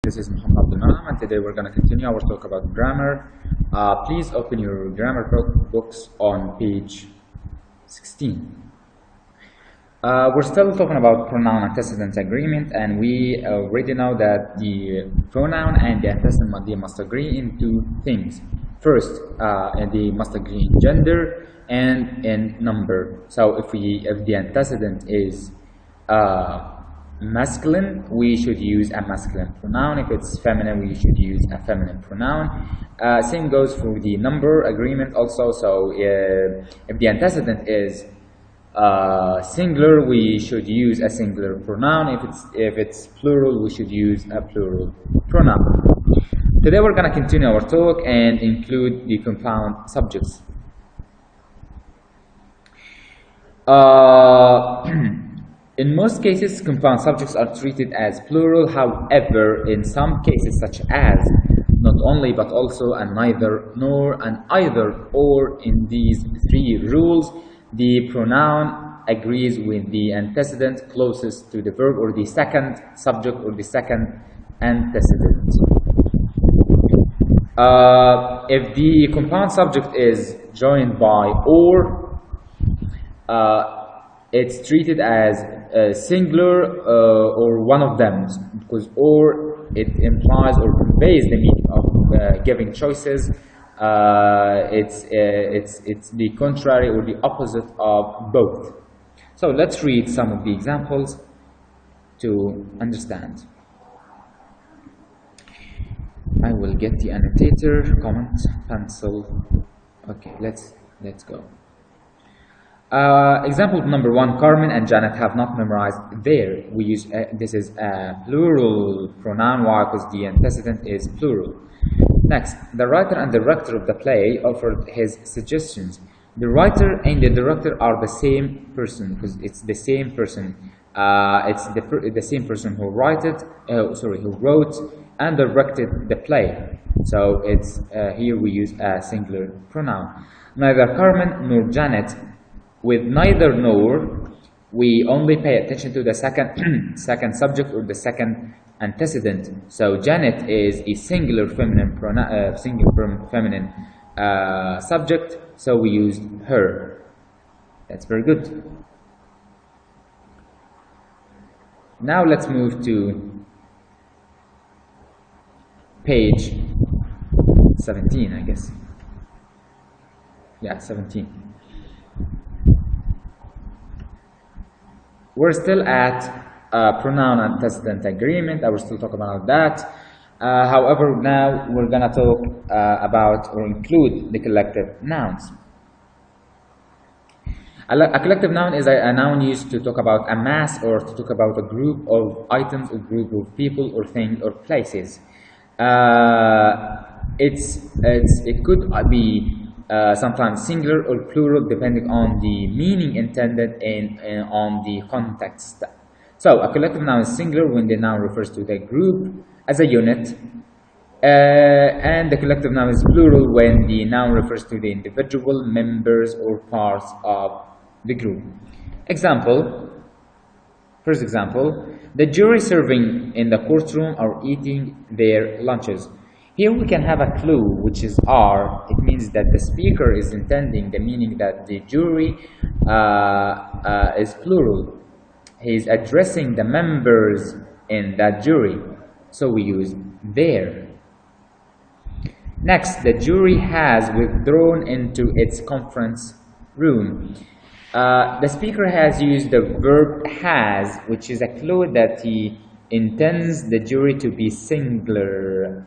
This is Muhammad bin Manam, and today we're going to continue our talk about grammar. Please open your grammar books on page 16. We're still talking about pronoun antecedent agreement, and we already know that the pronoun and the antecedent they must agree in two things. First, they must agree in gender and in number. So if the antecedent is masculine, we should use a masculine pronoun. If it's feminine, we should use a feminine pronoun. Same goes for the number agreement also. So if the antecedent is singular, we should use a singular pronoun. If it's plural, we should use a plural pronoun. Today we're going to continue our talk and include the compound subjects. In most cases, compound subjects are treated as plural. However, in some cases, such as not only but also and neither, nor, and either, or, in these three rules, the pronoun agrees with the antecedent closest to the verb, or the second subject, or the second antecedent. If the compound subject is joined by or, it's treated as singular or one of them, because or it implies or conveys the meaning of giving choices. It's the contrary or the opposite of both. So let's read some of the examples to understand. I will get the annotator, comment, pencil. Okay, let's go. Example number 1, Carmen and Janet have not memorized their. We use this is a plural pronoun. Why? Because the antecedent is plural. Next, the writer and the director of the play offered his suggestions. The writer and the director are the same person, because it's the same person. It's the same person who who wrote and directed the play. So it's here we use a singular pronoun. Neither Carmen nor Janet. With neither nor, we only pay attention to the second subject or the second antecedent. So Janet is a singular feminine pronoun, feminine subject. So we used her. That's very good. Now let's move to page 17, I guess. Yeah, 17. We're still at pronoun antecedent agreement. I will still talk about that. However, now we're going to talk about or include the collective nouns. A collective noun is a noun used to talk about a mass or to talk about a group of items, or group of people, or things, or places. It could be sometimes singular or plural, depending on the meaning intended and on the context. So a collective noun is singular when the noun refers to the group as a unit, and the collective noun is plural when the noun refers to the individual members or parts of the group. First example, the jury serving in the courtroom are eating their lunches. Here we can have a clue, which is are. It means that the speaker is intending the meaning that the jury is plural. He is addressing the members in that jury. So we use their. Next, the jury has withdrawn into its conference room. The speaker has used the verb has, which is a clue that he intends the jury to be singular.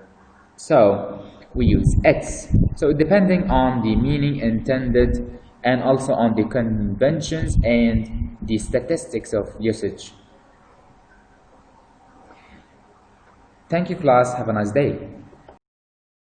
So we use its. So depending on the meaning intended and also on the conventions and the statistics of usage. Thank you, class. Have a nice day.